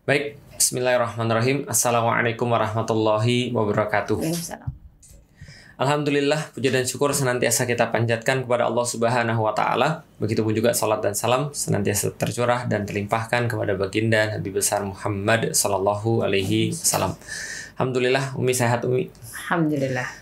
Baik, bismillahirrahmanirrahim. Assalamualaikum warahmatullahi wabarakatuh. Waalaikumsalam. Alhamdulillah, puji dan syukur senantiasa kita panjatkan kepada Allah Subhanahu wa Ta'ala. Begitupun juga salat dan salam senantiasa tercurah dan terlimpahkan kepada baginda Nabi besar Muhammad Sallallahu Alaihi Wasallam. Alhamdulillah, Umi sehat, Umi. Alhamdulillah.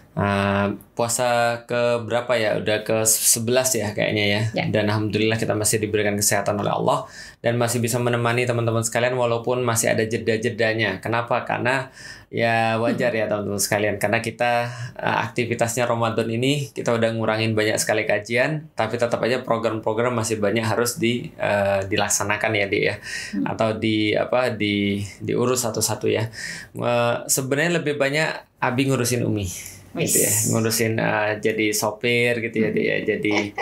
Puasa ke berapa ya? Udah ke 11 ya kayaknya ya. Dan alhamdulillah kita masih diberikan kesehatan oleh Allah dan masih bisa menemani teman-teman sekalian walaupun masih ada jeda-jedanya. Kenapa? Karena ya wajar ya teman-teman sekalian, karena kita aktivitasnya Ramadan ini kita udah ngurangin banyak sekali kajian, tapi tetap aja program-program masih banyak harus dilaksanakan ya ya, atau diurus satu-satu ya. Sebenarnya lebih banyak Abi ngurusin Umi. Gitu ya, ngurusin jadi sopir gitu ya, jadi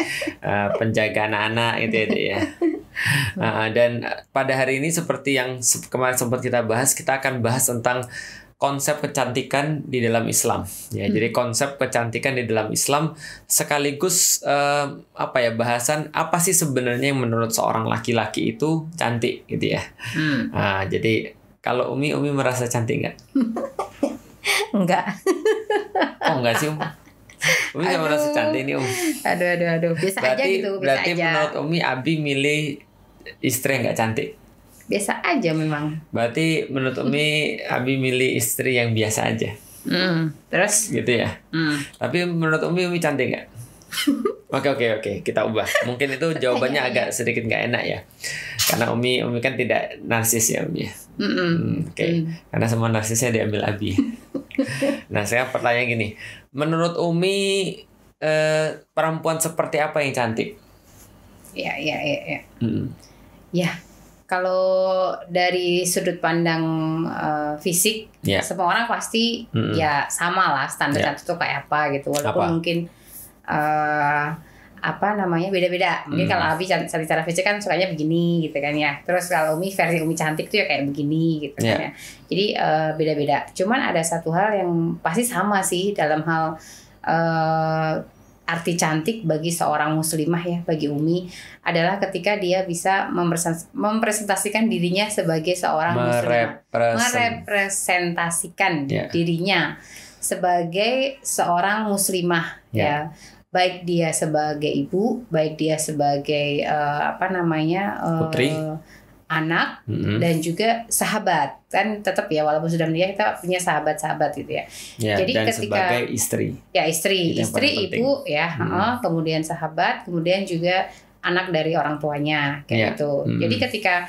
penjaga anak-anak gitu ya. Dan pada hari ini seperti yang kemarin sempat kita bahas, kita akan bahas tentang konsep kecantikan di dalam Islam ya. Jadi konsep kecantikan di dalam Islam sekaligus bahasan apa sih sebenarnya yang menurut seorang laki-laki itu cantik gitu ya. Jadi kalau Umi merasa cantik nggak? Enggak. Oh enggak sih, Umi nggak merasa cantik nih, Aduh. Biasa aja gitu. Berarti menurut Umi, Abi milih istri yang nggak cantik? Biasa aja memang. Berarti menurut Umi, Abi milih istri yang biasa aja? Terus? Gitu ya? Tapi menurut Umi cantik nggak? Oke, kita ubah. Mungkin itu jawabannya agak sedikit nggak enak ya. Karena Umi kan tidak narsis ya, Umi. Karena semua narsisnya diambil Abi. Nah, saya pertanyaan gini. Menurut Umi, perempuan seperti apa yang cantik? Ya. Ya, kalau dari sudut pandang fisik, semua orang pasti ya sama lah standar cantik itu kayak apa gitu. Walaupun mungkin beda-beda. Mungkin kalau Abi secara fisik kan sukanya begini gitu kan ya. Terus kalau versi Umi cantik tuh ya kayak begini gitu kan ya. Jadi beda-beda. Cuman ada satu hal yang pasti sama sih dalam hal arti cantik bagi seorang muslimah ya, bagi Umi adalah ketika dia bisa mempresentasikan dirinya sebagai seorang muslimah. Merepresentasikan dirinya sebagai seorang muslimah ya. Baik dia sebagai ibu, baik dia sebagai putri, anak, dan juga sahabat. Kan tetap ya, walaupun sudah menikah kita punya sahabat-sahabat gitu ya. Jadi dan ketika sebagai istri. Ya, istri, ibu ya, kemudian sahabat, kemudian juga anak dari orang tuanya kayak gitu. Jadi ketika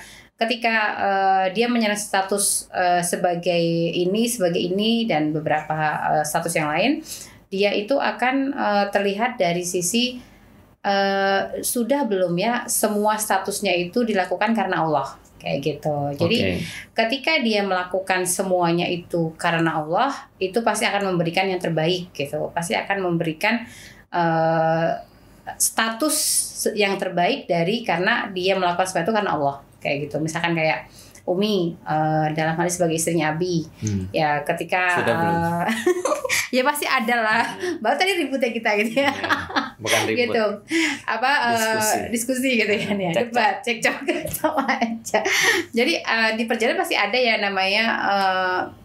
dia menyandang status sebagai ini dan beberapa status yang lain, dia itu akan terlihat dari sisi sudah belum ya semua statusnya itu dilakukan karena Allah kayak gitu. Jadi ketika dia melakukan semuanya itu karena Allah, itu pasti akan memberikan yang terbaik gitu. Pasti akan memberikan status yang terbaik karena dia melakukan sesuatu karena Allah kayak gitu. Misalkan kayak Umi dalam hal ini sebagai istrinya Abi, ya ketika ya pasti ada lah. Baru tadi ributnya kita gitu ya. Bukan ribut. Gitu. Diskusi gitu kan ya. Debat, cekcok sama aja. Jadi di perjalanan pasti ada ya namanya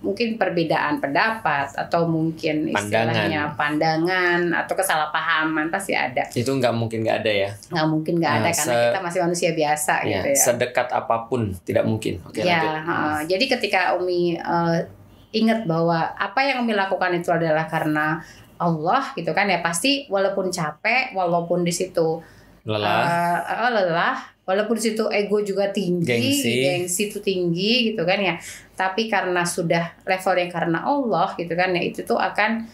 mungkin perbedaan pendapat atau mungkin istilahnya pandangan atau kesalahpahaman pasti ada. Itu nggak mungkin nggak ada ya. Nggak mungkin nggak ada karena kita masih manusia biasa gitu ya. Sedekat apapun tidak mungkin. Jadi ketika Umi ingat bahwa apa yang Umi lakukan itu adalah karena Allah gitu kan ya, pasti walaupun capek, walaupun di situ lelah, walaupun di situ ego juga tinggi, gengsi itu tinggi gitu kan ya, tapi karena sudah levelnya karena Allah gitu kan ya, itu tuh akan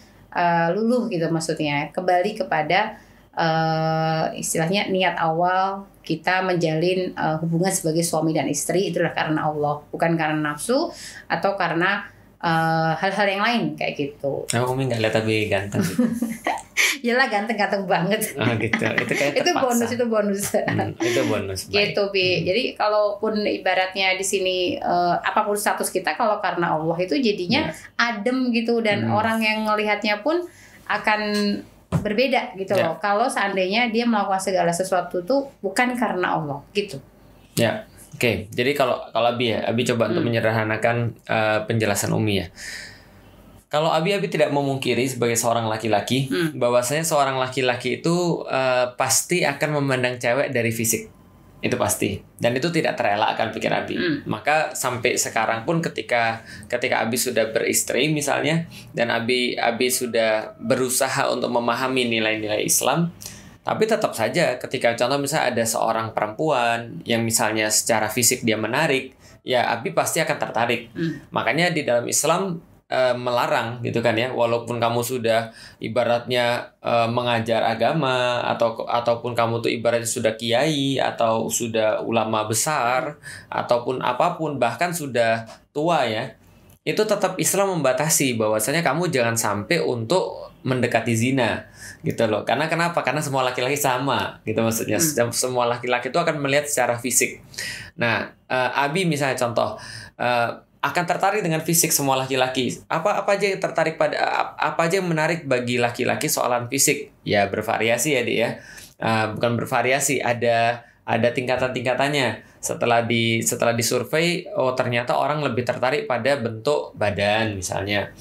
luluh gitu, maksudnya kembali kepada istilahnya niat awal kita menjalin hubungan sebagai suami dan istri itu adalah karena Allah, bukan karena nafsu atau karena hal-hal yang lain kayak gitu. Umi nggak lihat tapi ganteng gitu. Yalah, ganteng gitu. Itu kayak terpaksa. Itu bonus. Itu bonus. Gitu, Bi. Jadi kalaupun ibaratnya di sini apapun status kita, kalau karena Allah itu jadinya adem gitu, dan orang yang ngelihatnya pun akan berbeda gitu loh. Kalau seandainya dia melakukan segala sesuatu tuh bukan karena Allah gitu. Ya. Oke, jadi kalau Abi ya, Abi coba untuk menyederhanakan penjelasan Umi ya. Kalau Abi tidak memungkiri sebagai seorang laki-laki bahwasanya seorang laki-laki itu pasti akan memandang cewek dari fisik. Itu pasti. Dan itu tidak terelakkan pikir Abi. Maka sampai sekarang pun ketika Abi sudah beristri misalnya, dan Abi sudah berusaha untuk memahami nilai-nilai Islam, tapi tetap saja ketika contoh misalnya ada seorang perempuan yang misalnya secara fisik dia menarik, ya Abi pasti akan tertarik. Makanya di dalam Islam melarang gitu kan ya, walaupun kamu sudah ibaratnya mengajar agama ataupun kamu tuh ibaratnya sudah kiai atau sudah ulama besar ataupun apapun, bahkan sudah tua ya, itu tetap Islam membatasi bahwasanya kamu jangan sampai untuk mendekati zina gitu loh. Karena kenapa? Karena semua laki-laki sama gitu maksudnya. Semua laki-laki itu akan melihat secara fisik. Nah, Abi misalnya contoh akan tertarik dengan fisik semua laki-laki. Apa aja yang tertarik pada apa aja yang menarik bagi laki-laki soalan fisik? Ya bervariasi ya dia. Bukan bervariasi, ada tingkatan-tingkatannya. Setelah disurvei, oh ternyata orang lebih tertarik pada bentuk badan misalnya.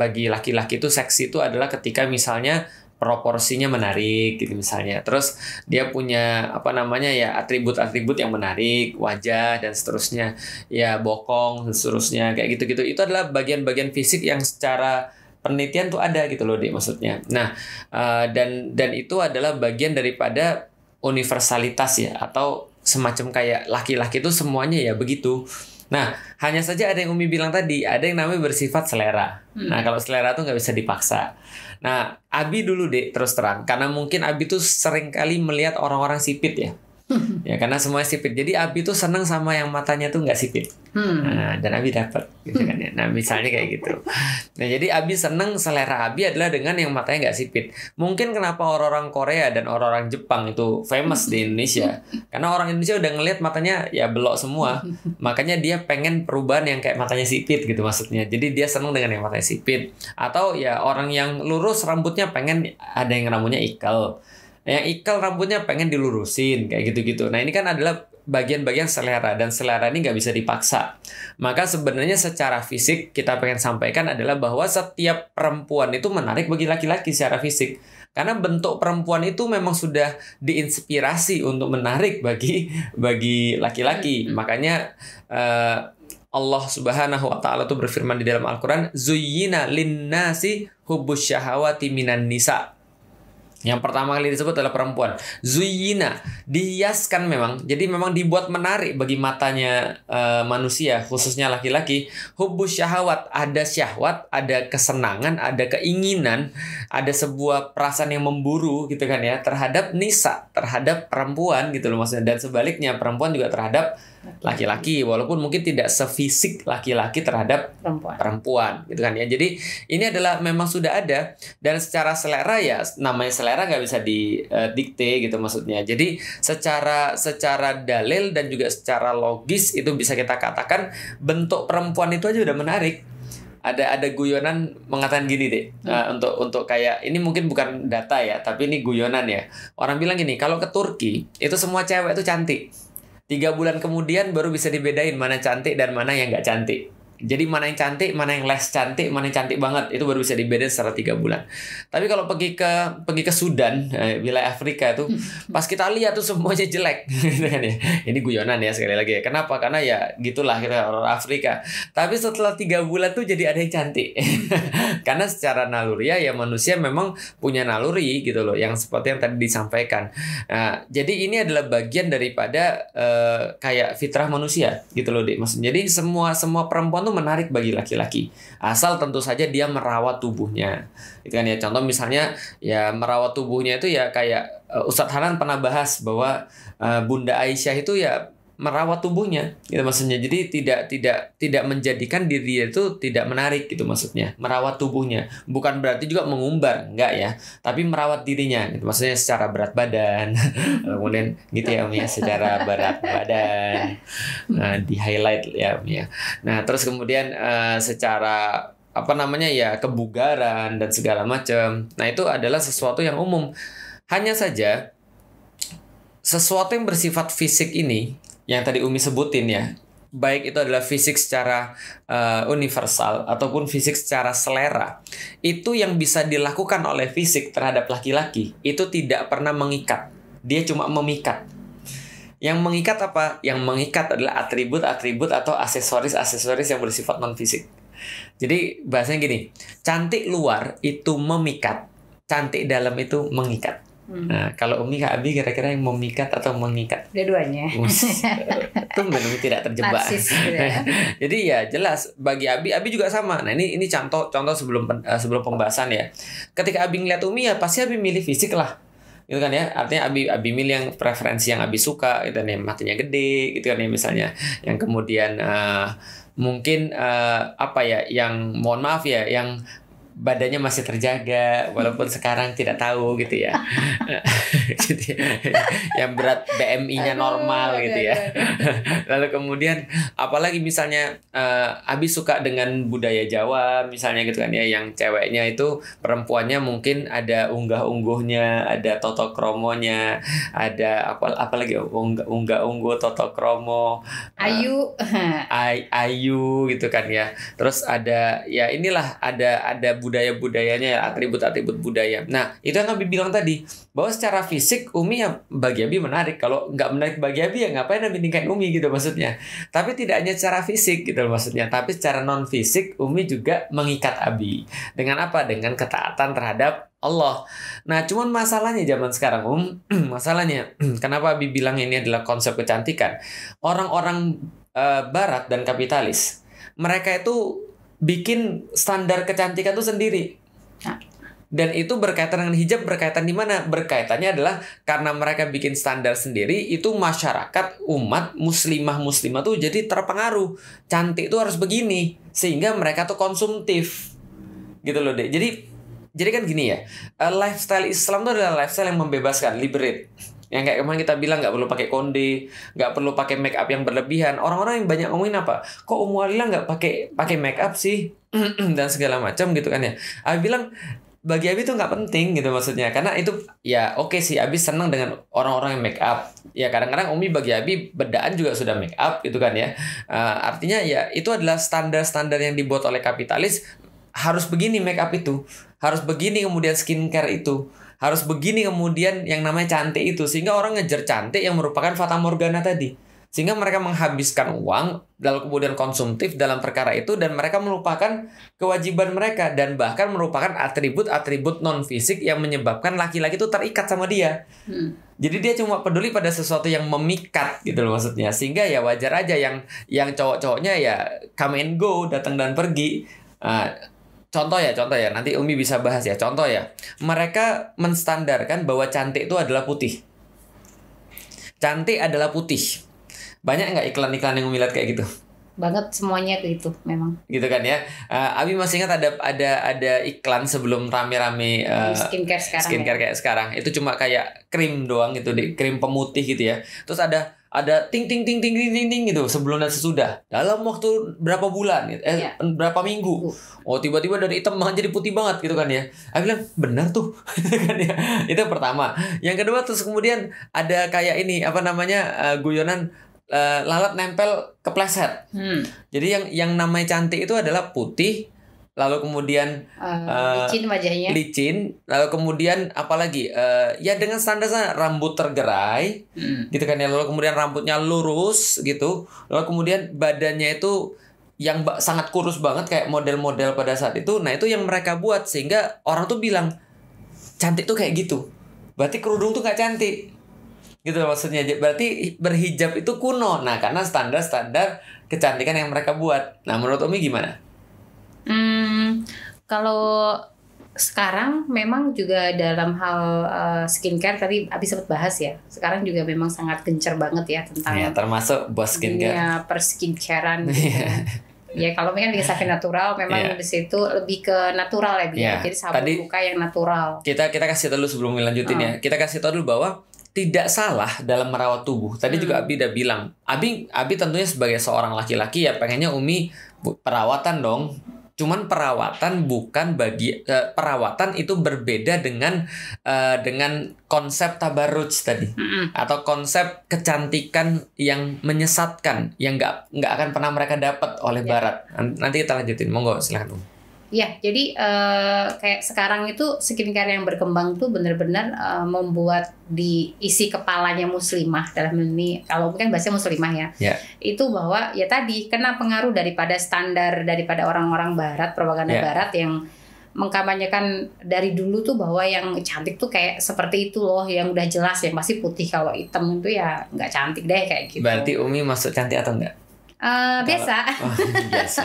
Bagi laki-laki itu seksi itu adalah ketika misalnya proporsinya menarik gitu misalnya. Terus dia punya atribut-atribut yang menarik, wajah dan seterusnya. Ya bokong dan seterusnya kayak gitu-gitu. Itu adalah bagian-bagian fisik yang secara penelitian tuh ada gitu loh, Dik, maksudnya. Nah, dan itu adalah bagian daripada universalitas ya, atau semacam kayak laki-laki itu semuanya ya begitu. Nah, hanya saja ada yang Umi bilang tadi, ada yang namanya bersifat selera. Nah, kalau selera tuh nggak bisa dipaksa. Nah, Abi dulu deh terus terang, karena mungkin Abi tuh sering kali melihat orang-orang sipit ya. Ya karena semuanya sipit. Jadi Abi tuh seneng sama yang matanya tuh nggak sipit. Nah, dan Abi dapat gitu kan ya. Nah, misalnya kayak gitu. Nah, jadi Abi seneng, selera Abi adalah dengan yang matanya nggak sipit. Mungkin kenapa orang-orang Korea dan orang-orang Jepang itu famous di Indonesia, karena orang Indonesia udah ngelihat matanya ya belok semua. Makanya dia pengen perubahan yang kayak matanya sipit gitu maksudnya. Jadi dia seneng dengan yang matanya sipit. Atau ya orang yang lurus rambutnya pengen ada yang rambutnya ikal. Yang ikal rambutnya pengen dilurusin kayak gitu-gitu. Nah, ini kan adalah bagian-bagian selera, dan selera ini nggak bisa dipaksa. Maka sebenarnya secara fisik kita pengen sampaikan adalah bahwa setiap perempuan itu menarik bagi laki-laki secara fisik. Karena bentuk perempuan itu memang sudah diinspirasi untuk menarik bagi laki-laki. Makanya Allah Subhanahu wa taala tuh berfirman di dalam Al-Qur'an, "Zuyyina lin-nasi hubbus syahawati minan nisa." Yang pertama kali disebut adalah perempuan. Zuyyina, dihiaskan memang. Jadi memang dibuat menarik bagi matanya manusia, khususnya laki-laki. Hubbus syahawat, ada syahwat, ada kesenangan, ada keinginan, ada sebuah perasaan yang memburu gitu kan ya, terhadap nisa, terhadap perempuan gitu loh maksudnya. Dan sebaliknya, perempuan juga terhadap laki-laki, walaupun mungkin tidak sefisik laki-laki terhadap perempuan gitu kan ya. Jadi ini adalah memang sudah ada, dan secara selera ya namanya selera nggak bisa didikte gitu maksudnya. Jadi secara dalil dan juga secara logis itu bisa kita katakan bentuk perempuan itu aja udah menarik. Ada guyonan mengatakan gini deh, untuk kayak ini mungkin bukan data ya, tapi ini guyonan ya. Orang bilang gini, kalau ke Turki itu semua cewek itu cantik. 3 bulan kemudian baru bisa dibedain mana cantik dan mana yang nggak cantik. Jadi mana yang cantik, mana yang less cantik, mana yang cantik banget, itu baru bisa dibedain setelah 3 bulan. Tapi kalau pergi ke Sudan, wilayah Afrika itu, pas kita lihat tuh semuanya jelek, gitu kan ya. Ini guyonan ya sekali lagi. Kenapa? Karena ya gitulah kita orang Afrika. Tapi setelah 3 bulan tuh jadi ada yang cantik. Karena secara naluriah ya manusia memang punya naluri gitu loh, yang seperti yang tadi disampaikan. Nah, jadi ini adalah bagian daripada kayak fitrah manusia gitu loh, Dik. Maksudnya jadi semua perempuan menarik bagi laki-laki, asal tentu saja dia merawat tubuhnya gitu kan ya. Contoh misalnya ya merawat tubuhnya itu ya kayak Ustadz Hanan pernah bahas bahwa Bunda Aisyah itu ya merawat tubuhnya gitu maksudnya. Jadi tidak menjadikan diri itu tidak menarik gitu maksudnya. Merawat tubuhnya bukan berarti juga mengumbar, enggak ya, tapi merawat dirinya gitu maksudnya secara berat badan. Kemudian gitu ya Umi ya, secara berat badan di highlight ya Umi ya. Nah, terus kemudian secara kebugaran dan segala macam. Nah, itu adalah sesuatu yang umum. Hanya saja sesuatu yang bersifat fisik ini yang tadi Umi sebutin ya, baik itu adalah fisik secara universal ataupun fisik secara selera, itu yang bisa dilakukan oleh fisik terhadap laki-laki itu tidak pernah mengikat, dia cuma memikat. Yang mengikat apa? Yang mengikat adalah atribut-atribut atau aksesoris-aksesoris yang bersifat non fisik. Jadi bahasanya gini, cantik luar itu memikat, cantik dalam itu mengikat. Nah, kalau Umi Kak Abi kira-kira yang memikat atau mengikat? Dua-duanya. Tumben Umi tidak terjebak. Narsis, gitu ya. Jadi ya jelas bagi Abi juga sama. Nah, ini contoh sebelum pembahasan ya. Ketika Abi ngeliat Umi ya pasti Abi milih fisik lah. Gitu kan ya. Artinya Abi milih yang preferensi yang Abi suka, gitu kan ya, matinya gede gitu kan ya misalnya. Yang kemudian mungkin apa ya, yang mohon maaf ya, yang badannya masih terjaga walaupun sekarang tidak tahu gitu ya. Gitu ya. Yang berat BMI-nya normal gitu ya. Lalu kemudian apalagi misalnya Abi suka dengan budaya Jawa misalnya gitu kan ya, yang ceweknya itu perempuannya mungkin ada unggah-ungguhnya, ada toto kromonya, ada apalagi unggah-ungguh, toto kromo, ayu gitu kan ya. Terus ada ya inilah ada budaya-budayanya ya, atribut-atribut budaya. Nah, itu yang Abi bilang tadi, bahwa secara fisik Umi ya bagi Abi menarik. Kalau nggak menarik bagi Abi ya ngapain Abi nikahin Umi gitu maksudnya. Tapi tidak hanya secara fisik gitu maksudnya, tapi secara non fisik Umi juga mengikat Abi. Dengan apa? Dengan ketaatan terhadap Allah. Nah, cuman masalahnya zaman sekarang masalahnya kenapa Abi bilang ini adalah konsep kecantikan? Orang-orang Barat dan kapitalis, mereka itu bikin standar kecantikan itu sendiri. Dan itu berkaitan dengan hijab, berkaitan di mana? Berkaitannya adalah karena mereka bikin standar sendiri, itu masyarakat, umat, muslimah tuh jadi terpengaruh. Cantik itu harus begini. Sehingga mereka tuh konsumtif. Gitu loh, Dek. Jadi kan gini ya, lifestyle Islam itu adalah lifestyle yang membebaskan, liberate. Yang kayak kemarin kita bilang nggak perlu pakai konde, nggak perlu pakai make up yang berlebihan. Orang-orang yang banyak ngomongin apa? Kok Ummu Alila nggak pakai make up sih? Dan segala macam gitu kan ya. Abi bilang bagi Abi itu nggak penting gitu maksudnya. Karena itu ya oke sih, Abi senang dengan orang-orang yang make up. Ya kadang-kadang Umi bagi Abi bedaan juga sudah make up gitu kan ya. Artinya ya itu adalah standar-standar yang dibuat oleh kapitalis. Harus begini make up itu, harus begini kemudian skincare itu, harus begini kemudian yang namanya cantik itu, sehingga orang ngejar cantik yang merupakan fata morgana tadi, sehingga mereka menghabiskan uang lalu kemudian konsumtif dalam perkara itu, dan mereka melupakan kewajiban mereka dan bahkan merupakan atribut-atribut non fisik yang menyebabkan laki-laki itu terikat sama dia. Jadi dia cuma peduli pada sesuatu yang memikat gitu loh maksudnya, sehingga ya wajar aja yang cowok-cowoknya ya come and go, datang dan pergi. Contoh ya, nanti Umi bisa bahas ya. Contoh ya, mereka menstandarkan bahwa cantik itu adalah putih. Cantik adalah putih. Banyak nggak iklan-iklan yang Umi lihat kayak gitu? Banget, semuanya gitu memang. Gitu kan ya. Abi masih ingat ada iklan sebelum rame-rame skincare kayak sekarang. Itu cuma kayak krim doang gitu, krim pemutih gitu ya. Terus ada ting gitu sebelum dan sesudah dalam waktu berapa bulan berapa minggu. Oh tiba-tiba dari hitam banget jadi putih banget gitu kan ya. Aku bilang benar tuh kan ya. Itu pertama. Yang kedua terus kemudian ada kayak ini apa namanya guyonan lalat nempel kepleset. Jadi yang namanya cantik itu adalah putih, lalu kemudian licin wajahnya, lalu kemudian apalagi ya dengan standar rambut tergerai gitu kan ya, lalu kemudian rambutnya lurus gitu, lalu kemudian badannya itu yang sangat kurus banget kayak model-model pada saat itu. Nah itu yang mereka buat sehingga orang tuh bilang cantik tuh kayak gitu, berarti kerudung tuh gak cantik gitu maksudnya. Berarti berhijab itu kuno. Nah karena standar-standar kecantikan yang mereka buat. Nah menurut Umi gimana? Kalau sekarang memang juga dalam hal skincare tadi Abi sempat bahas ya. Sekarang juga memang sangat gencar banget ya tentang ya, termasuk bos skincare. Dunia perskincarean gitu. Ya kalau kan di Safi Natural memang di situ lebih ke natural ya, jadi sabun muka yang natural. Kita kasih tahu dulu sebelum lanjutin ya. Kita kasih tahu dulu bahwa tidak salah dalam merawat tubuh. Tadi juga Abi udah bilang. Abi tentunya sebagai seorang laki-laki ya pengennya Umi perawatan dong. Cuman perawatan bukan perawatan itu berbeda dengan konsep tabarruj tadi atau konsep kecantikan yang menyesatkan yang nggak akan pernah mereka dapat oleh Barat. Nanti kita lanjutin, monggo silakan. Ya, jadi kayak sekarang itu skincare yang berkembang tuh benar-benar membuat diisi kepalanya muslimah, dalam ini kalau bukan bahasa muslimah ya, itu bahwa ya tadi kena pengaruh daripada standar daripada orang-orang Barat, propaganda Barat yang mengkampanyekan dari dulu tuh bahwa yang cantik tuh kayak seperti itu loh, yang udah jelas yang pasti putih, kalau hitam itu ya nggak cantik deh kayak gitu. Berarti Umi masuk cantik atau enggak? Biasa. Biasa.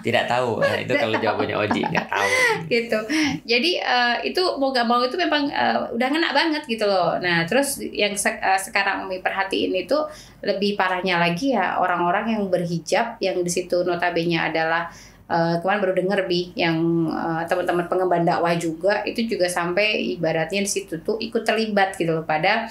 Tidak tahu. Nah, itu kalau jawabannya Oji nggak tahu. Gitu. Jadi itu mau gak mau itu memang udah ngena banget gitu loh. Nah terus yang sekarang Umi perhatiin itu lebih parahnya lagi ya orang-orang yang berhijab yang di situ notabene adalah kemarin baru denger yang teman-teman pengemban dakwah juga itu juga sampai ibaratnya di situ tuh ikut terlibat gitu loh pada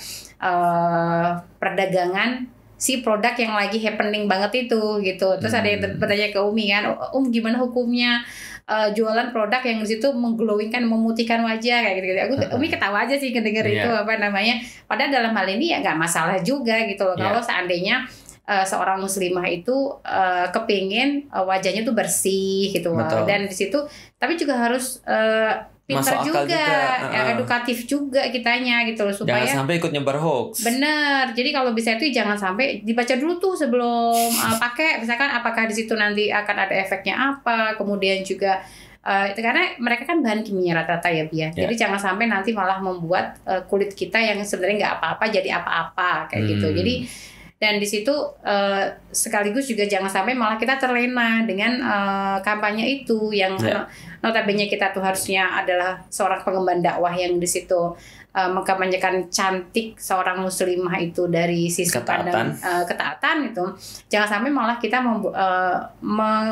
perdagangan si produk yang lagi happening banget itu gitu. Terus ada yang bertanya ke Umi kan, gimana hukumnya jualan produk yang di situ mengglowingkan, memutihkan wajah kayak gitu. Umi ketawa aja sih kedenger itu apa namanya. Padahal dalam hal ini ya nggak masalah juga gitu loh. Kalau seandainya seorang muslimah itu kepingin wajahnya tuh bersih gitu. Dan di situ tapi juga harus pintar juga, edukatif juga kitanya gitu loh, supaya jangan sampai ikut nyebar hoax. Bener. Jadi kalau bisa itu jangan sampai dibaca dulu tuh sebelum pakai, misalkan apakah di situ nanti akan ada efeknya apa, kemudian juga karena mereka kan bahan kimia rata-rata ya Bia. Jadi jangan sampai nanti malah membuat kulit kita yang sebenarnya nggak apa-apa jadi apa-apa kayak gitu. Jadi dan di situ sekaligus juga jangan sampai malah kita terlena dengan kampanye itu yang notabene kita tuh harusnya adalah seorang pengemban dakwah yang di situ mengkampanyekan cantik seorang muslimah itu dari sisi pandang ketaatan itu. Jangan sampai malah kita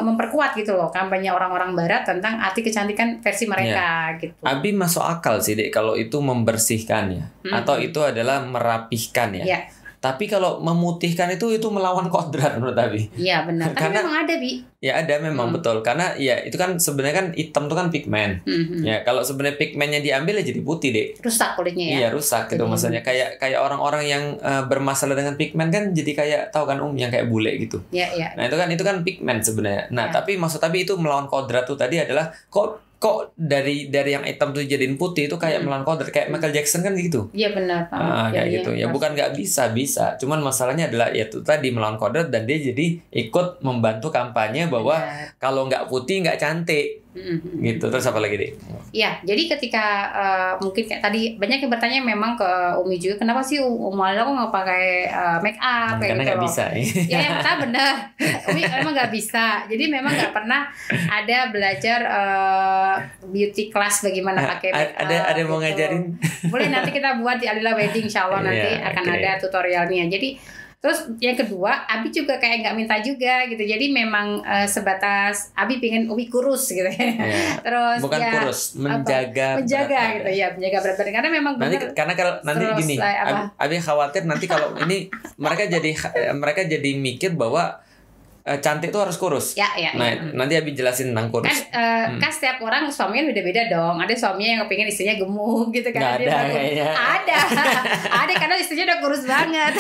memperkuat gitu loh kampanye orang-orang Barat tentang arti kecantikan versi mereka gitu. Abi masuk akal sih Dek kalau itu membersihkan ya, atau itu adalah merapihkan ya. Tapi kalau memutihkan itu melawan kodrat menurut Abi. Iya benar. Karena memang ada Bi. Ya ada memang betul. Karena ya itu kan sebenarnya kan hitam itu kan pigmen. Ya kalau sebenarnya pigmennya diambil ya jadi putih Dek. Rusak kulitnya ya. Iya rusak gitu maksudnya. Kayak orang-orang yang bermasalah dengan pigmen kan jadi kayak tahu kan yang kayak bule gitu. Iya. Nah itu kan pigmen sebenarnya. Nah tapi maksud Abi itu melawan kodrat tuh tadi adalah kok dari yang hitam tuh jadiin putih itu kayak melawan kodrat, kayak Michael Jackson kan gitu. Iya benar. Kayak gitu. Ya bukan nggak bisa. Cuman masalahnya adalah ya itu tadi melawan kodrat dan dia jadi ikut membantu kampanye bahwa kalau nggak putih nggak cantik. Gitu. Terus apa lagi Dek? Ya, jadi ketika mungkin kayak tadi banyak yang bertanya memang ke Umi juga, kenapa sih Umi kok nggak pakai make up kayak karena gitu nggak bisa. Ya yang pertama benar, Umi emang nggak bisa. Jadi memang nggak pernah ada belajar beauty class bagaimana pakai make up. Ada yang mau gitu. Ngajarin? Boleh nanti kita buat di Alila Wedding, insya Allah nanti akan ada tutorialnya. Jadi terus yang kedua, Abi juga kayak nggak minta juga gitu. Jadi memang sebatas Abi pengen Umi kurus gitu ya. Terus bukan kurus, menjaga gitu ya, menjaga berat badan karena memang benar. Karena kalau nanti gini, Abi khawatir nanti kalau ini mereka jadi mikir bahwa cantik tuh harus kurus. Nanti Abi jelasin tentang kurus. Kan setiap orang suaminya beda-beda dong. Ada suaminya yang kepingin istrinya gemuk gitu kan. Nggak ada kayaknya. Ada karena istrinya udah kurus banget.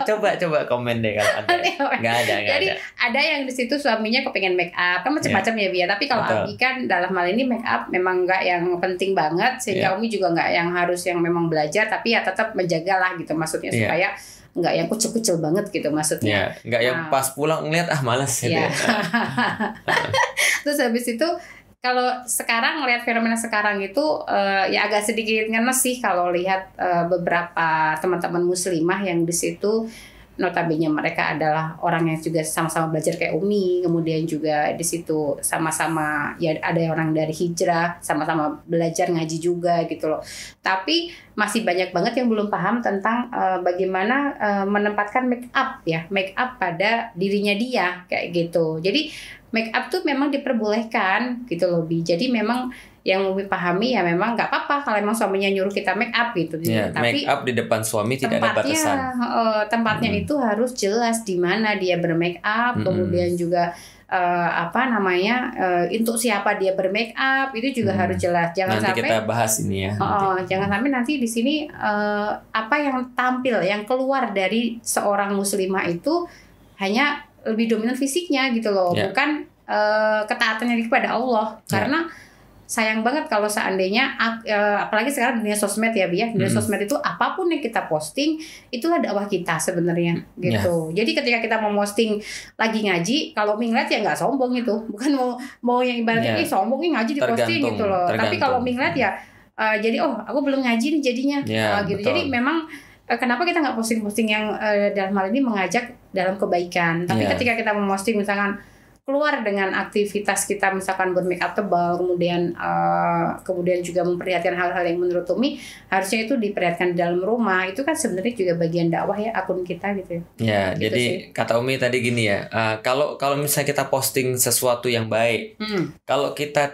Coba komen deh kalau ada. Nggak ada. Jadi ada yang di situ suaminya kepingin make up kan macam-macam ya Bia. Tapi kalau Abi kan dalam hal ini make up memang nggak yang penting banget sehingga Umi juga nggak yang harus yang memang belajar, tapi ya tetap menjaga lah gitu maksudnya supaya nggak yang kucil-kucil banget gitu maksudnya. Nggak yang pas pulang ngeliat malas gitu. Terus habis itu kalau sekarang ngelihat fenomena sekarang itu ya agak sedikit ngenes sih kalau lihat beberapa teman-teman muslimah yang di situ notabene mereka adalah orang yang juga sama-sama belajar kayak Umi, kemudian juga di situ sama-sama ya ada orang dari hijrah, sama-sama belajar ngaji juga gitu loh. Tapi masih banyak banget yang belum paham tentang bagaimana menempatkan make up pada dirinya dia kayak gitu. Jadi make up tuh memang diperbolehkan gitu loh Bi. Jadi memang yang Umi pahami ya memang nggak apa-apa kalau memang suaminya nyuruh kita make up gitu. Tapi make up di depan suami tidak ada batasan. Tempatnya itu harus jelas di mana dia bermake up, kemudian juga untuk siapa dia bermake up itu juga harus jelas. Jangan nanti sampai kita bahas ini ya. Jangan sampai nanti di sini apa yang tampil, yang keluar dari seorang muslimah itu hanya lebih dominan fisiknya gitu loh, bukan ketaatannya kepada Allah. Karena sayang banget kalau seandainya apalagi sekarang dunia sosmed ya Bi ya, dunia sosmed itu apapun yang kita posting itulah dakwah kita sebenarnya gitu. Jadi ketika kita mau posting lagi ngaji, kalau ngeliat ya nggak sombong itu, bukan mau yang ibaratnya sombongnya ngaji di posting gitu loh. Tapi kalau ngeliat ya jadi aku belum ngaji nih jadinya gitu. Betul. Jadi memang kenapa kita nggak posting-posting yang dalam hal ini mengajak dalam kebaikan. Tapi ketika kita memposting misalkan keluar dengan aktivitas kita misalkan bermake up tebal, kemudian juga memperlihatkan hal-hal yang menurut Umi harusnya itu diperlihatkan di dalam rumah, itu kan sebenarnya juga bagian dakwah ya akun kita gitu ya. Ya, gitu jadi sih. Kata Umi tadi gini ya, kalau misalnya kita posting sesuatu yang baik, kalau kita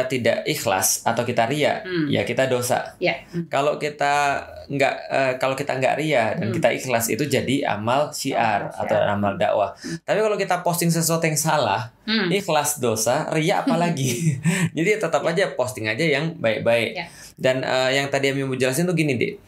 tidak ikhlas atau kita ria, ya kita dosa. Kalau kita nggak ria dan kita ikhlas, itu jadi amal syiar atau amal dakwah. Tapi kalau kita posting sesuatu yang salah, ikhlas dosa, ria apalagi. Jadi tetap aja posting aja yang baik-baik. Dan yang tadi Ami mau jelasin tuh gini, Dik.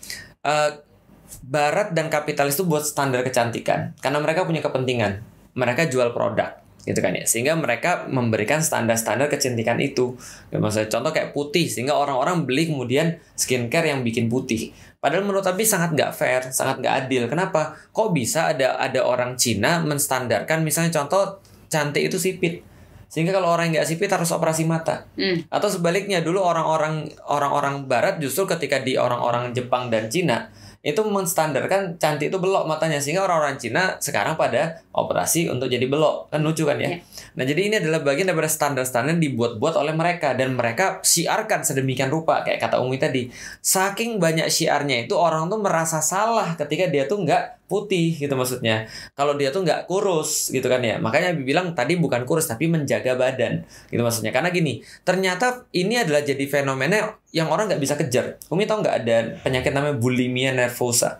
Barat dan kapitalis itu buat standar kecantikan karena mereka punya kepentingan. Mereka jual produk. Gitu kan ya, sehingga mereka memberikan standar-standar kecantikan itu. Ya, maksudnya contoh kayak putih, sehingga orang-orang beli kemudian skincare yang bikin putih. Padahal menurut Abi sangat nggak fair, sangat nggak adil. Kenapa? Kok bisa ada orang Cina menstandarkan misalnya contoh cantik itu sipit, sehingga kalau orang yang nggak sipit harus operasi mata. Atau sebaliknya, dulu orang-orang Barat justru ketika di orang-orang Jepang dan Cina itu menstandarkan cantik itu belok matanya, sehingga orang-orang Cina sekarang pada operasi untuk jadi belok. Kan lucu kan ya? Nah, jadi ini adalah bagian daripada standar-standar dibuat-buat oleh mereka, dan mereka siarkan sedemikian rupa kayak kata Umi tadi. Saking banyak syiarnya itu orang tuh merasa salah ketika dia tuh nggak putih gitu maksudnya. Kalau dia tuh nggak kurus gitu kan ya. Makanya Abi bilang tadi bukan kurus tapi menjaga badan gitu maksudnya. Karena gini, ternyata ini adalah jadi fenomena yang orang nggak bisa kejar. Umi tahu nggak ada penyakit namanya bulimia nervosa?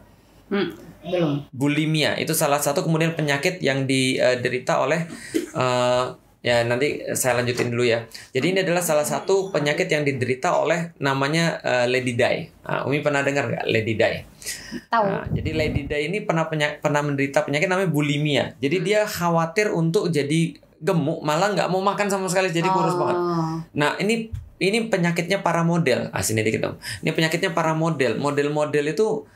Belum. Bulimia itu salah satu kemudian penyakit yang diderita oleh ya nanti saya lanjutin dulu ya. Jadi ini adalah salah satu penyakit yang diderita oleh namanya Lady Di. Umi pernah dengar nggak Lady Di? Tahu. Jadi Lady Di ini pernah menderita penyakit namanya bulimia. Jadi dia khawatir untuk jadi gemuk, malah nggak mau makan sama sekali, jadi kurus banget. Nah ini penyakitnya para model. Sini dikit dong. Ini penyakitnya para model. Model-model itu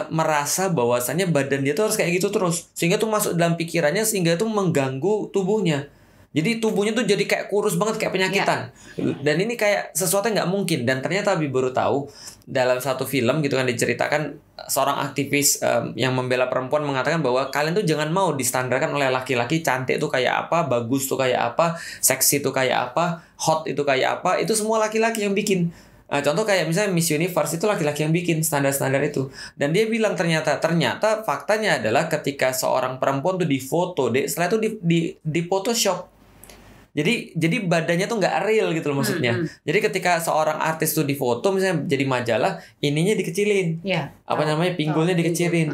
merasa bahwasannya badan dia tuh harus kayak gitu terus, sehingga tuh masuk dalam pikirannya, sehingga tuh mengganggu tubuhnya. Jadi tubuhnya tuh jadi kayak kurus banget, kayak penyakitan. Dan ini kayak sesuatu yang nggak mungkin. Dan ternyata Abi baru tahu dalam satu film gitu kan, diceritakan seorang aktivis yang membela perempuan mengatakan bahwa kalian tuh jangan mau distandarkan oleh laki-laki. Cantik tuh kayak apa, bagus tuh kayak apa, seksi tuh kayak apa, hot itu kayak apa. Itu semua laki-laki yang bikin. Contoh kayak misalnya Miss Universe itu laki-laki yang bikin standar-standar itu. Dan dia bilang ternyata faktanya adalah ketika seorang perempuan tuh difoto, setelah itu di Photoshop. Jadi badannya tuh nggak real gitu loh maksudnya. Jadi ketika seorang artis tuh difoto misalnya jadi majalah, ininya dikecilin. Apa namanya, pinggulnya dikecilin.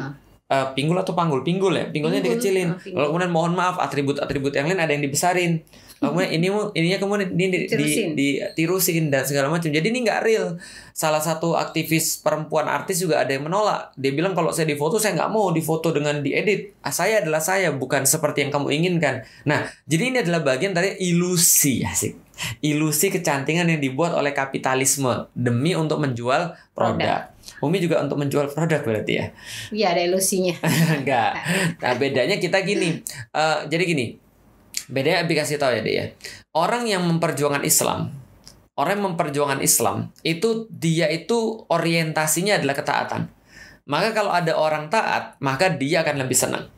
Pinggul atau panggul? Pinggul ya. Pinggulnya dikecilin. Lalu kemudian mohon maaf, atribut-atribut yang lain ada yang dibesarin. Kemudian ininya kemudian ditirusin dan segala macam. Jadi ini nggak real. Salah satu aktivis perempuan artis juga ada yang menolak. Dia bilang kalau saya difoto, saya nggak mau difoto dengan diedit. Saya adalah saya, bukan seperti yang kamu inginkan. Nah, jadi ini adalah bagian dari ilusi, asik. Ilusi kecantikan yang dibuat oleh kapitalisme demi untuk menjual produk. Umi juga untuk menjual produk berarti ya? Iya, ada ilusinya. Enggak. Nah, bedanya kita gini. Jadi gini. Bedanya Abi kasih tahu ya deh ya. Orang yang memperjuangkan Islam itu dia itu orientasinya adalah ketaatan. Maka kalau ada orang taat, maka dia akan lebih senang.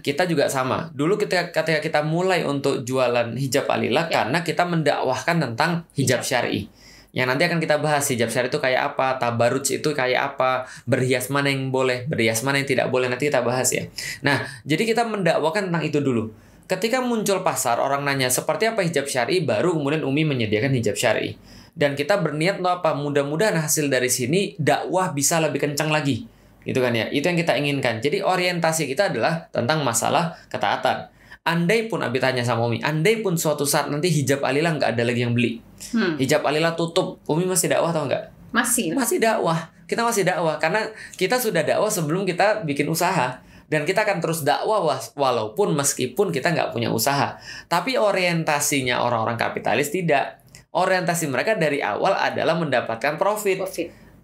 Kita juga sama. Dulu ketika kita mulai untuk jualan hijab Alila karena kita mendakwahkan tentang hijab syar'i. Yang nanti akan kita bahas hijab syar'i itu kayak apa, tabaruj itu kayak apa, berhias mana yang boleh, berhias mana yang tidak boleh, nanti kita bahas ya. Nah, jadi kita mendakwakan tentang itu dulu. ketika muncul pasar, orang nanya seperti apa hijab syar'i, baru kemudian Umi menyediakan hijab syar'i. Dan kita berniat untuk apa? Mudah-mudahan hasil dari sini dakwah bisa lebih kencang lagi. Gitu kan ya. Itu yang kita inginkan. Jadi orientasi kita adalah tentang masalah ketaatan. Andai pun Abi tanya sama Umi, andai pun suatu saat nanti hijab Alila nggak ada lagi yang beli. Hijab Alila tutup, Umi masih dakwah atau enggak? Masih dakwah. Kita masih dakwah karena kita sudah dakwah sebelum kita bikin usaha. Dan kita akan terus dakwah walaupun meskipun kita nggak punya usaha. Tapi orientasinya orang-orang kapitalis tidak. Orientasi mereka dari awal adalah mendapatkan profit.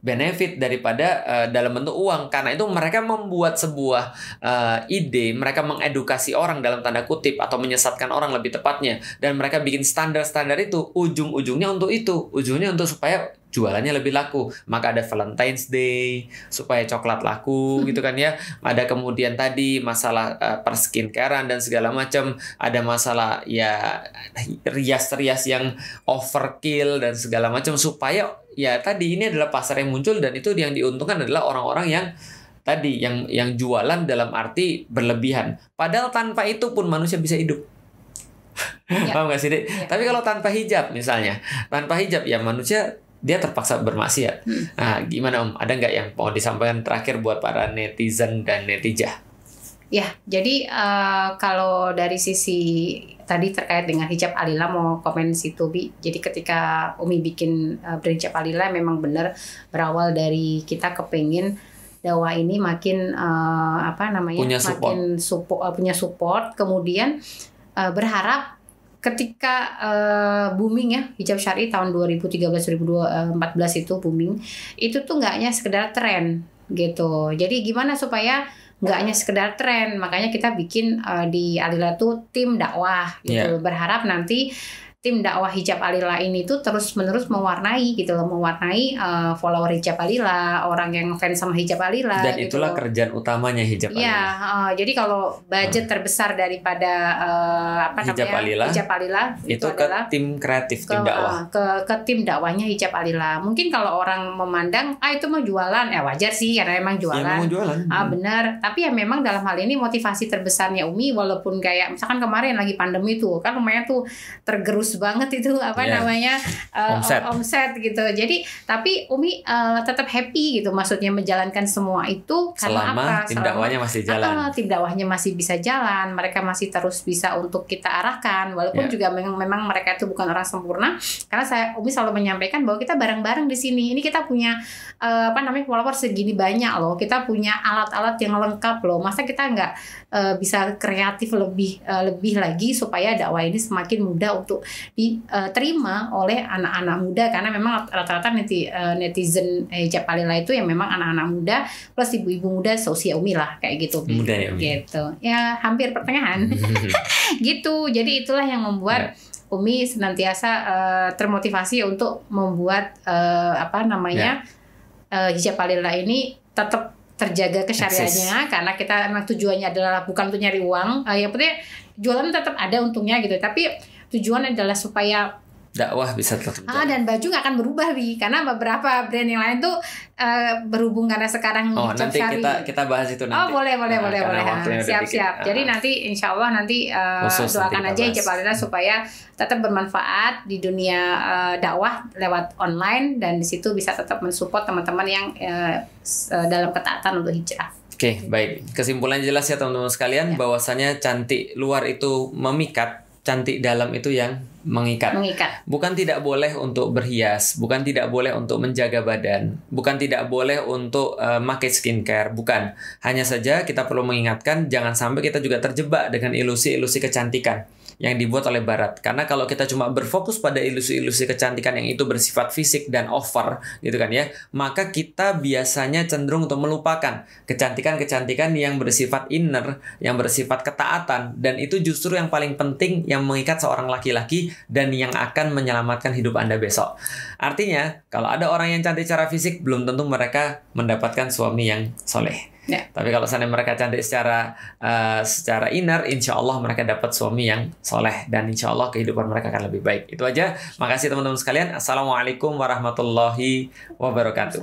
Benefit daripada dalam bentuk uang. Karena itu mereka membuat sebuah ide, mereka mengedukasi orang dalam tanda kutip atau menyesatkan orang lebih tepatnya, dan mereka bikin standar-standar itu ujung-ujungnya untuk itu, ujungnya untuk supaya jualannya lebih laku. Maka ada Valentine's Day supaya coklat laku gitu kan ya. Ada kemudian tadi masalah perskincarean dan segala macam, ada masalah ya rias-rias yang overkill dan segala macam, supaya ya tadi ini adalah pasar yang muncul, dan itu yang diuntungkan adalah orang-orang yang tadi yang jualan dalam arti berlebihan. Padahal tanpa itu pun manusia bisa hidup. Ya. Paham gak sih, Dek? Ya. Tapi kalau tanpa hijab misalnya, tanpa hijab ya manusia dia terpaksa bermaksiat. Nah, gimana Om? Ada nggak yang mau disampaikan terakhir buat para netizen dan netijah? Ya, jadi kalau dari sisi tadi terkait dengan hijab Alila, mau komen situ Bi. Jadi ketika Umi bikin berhijab Alila, memang benar berawal dari kita kepengin dakwah ini makin punya support, kemudian berharap ketika booming ya hijab syar'i tahun 2013-2014 itu booming, itu tuh nggak hanya sekedar tren gitu. Jadi gimana supaya nggak hanya sekedar tren, makanya kita bikin di Alila tuh tim dakwah gitu. Berharap nanti tim dakwah hijab Alila ini tuh terus-menerus mewarnai gitu loh, mewarnai follower hijab Alila, orang yang fans sama hijab Alila. Dan gitu itulah kerjaan utamanya hijab Alila. Ya, jadi kalau budget terbesar daripada hijab Alila itu adalah ke tim kreatif, tim dakwah. Ke tim dakwahnya hijab Alila. Mungkin kalau orang memandang itu mah jualan, wajar sih karena emang jualan. Ya, memang jualan. Benar. Tapi ya memang dalam hal ini motivasi terbesarnya Umi, walaupun kayak misalkan kemarin lagi pandemi tuh kan lumayan tuh tergerus banget itu namanya omset gitu. Jadi tapi Umi tetap happy gitu, maksudnya menjalankan semua itu karena selama tim dakwahnya masih jalan. Tim dakwahnya masih bisa jalan, mereka masih terus bisa untuk kita arahkan, walaupun juga memang mereka itu bukan orang sempurna. Karena Umi selalu menyampaikan bahwa kita bareng-bareng di sini. Ini kita punya follower segini banyak loh. Kita punya alat-alat yang lengkap loh. Masa kita nggak bisa kreatif lebih lagi supaya dakwah ini semakin mudah untuk diterima oleh anak-anak muda, karena memang rata-rata netizen hijab Alila itu yang memang anak-anak muda plus ibu-ibu muda seusia Umi lah kayak gitu. Muda ya Umi. Gitu. Ya hampir pertengahan. Gitu. Jadi itulah yang membuat Umi senantiasa termotivasi untuk membuat hijab Alila ini tetap terjaga kesyariahnya, karena kita memang tujuannya adalah bukan untuk nyari uang. Yang penting jualan tetap ada untungnya gitu, tapi tujuan adalah supaya dakwah bisa tetap jalan. Dan baju nggak akan berubah karena beberapa brand yang lain tuh berhubung karena sekarang nanti syari. kita bahas itu nanti. Boleh. Siap. Jadi nanti insya Allah nanti doakan aja hijab Alila supaya tetap bermanfaat di dunia dakwah lewat online, dan di situ bisa tetap mensupport teman-teman yang dalam ketaatan untuk hijrah. Oke, baik. Kesimpulan jelas ya teman-teman sekalian, bahwasanya cantik luar itu memikat, cantik dalam itu yang mengikat. Bukan tidak boleh untuk berhias, bukan tidak boleh untuk menjaga badan, bukan tidak boleh untuk pakai skincare, bukan. Hanya saja kita perlu mengingatkan jangan sampai kita juga terjebak dengan ilusi-ilusi kecantikan yang dibuat oleh Barat. Karena kalau kita cuma berfokus pada ilusi-ilusi kecantikan yang itu bersifat fisik dan over gitu kan ya, maka kita biasanya cenderung untuk melupakan kecantikan-kecantikan yang bersifat inner, yang bersifat ketaatan, dan itu justru yang paling penting yang mengikat seorang laki-laki dan yang akan menyelamatkan hidup Anda besok. Artinya, kalau ada orang yang cantik secara fisik, belum tentu mereka mendapatkan suami yang soleh. Tapi kalau seandainya mereka cantik secara inner, insya Allah mereka dapat suami yang soleh, dan insya Allah kehidupan mereka akan lebih baik. Itu aja. Makasih teman-teman sekalian. Assalamualaikum warahmatullahi wabarakatuh.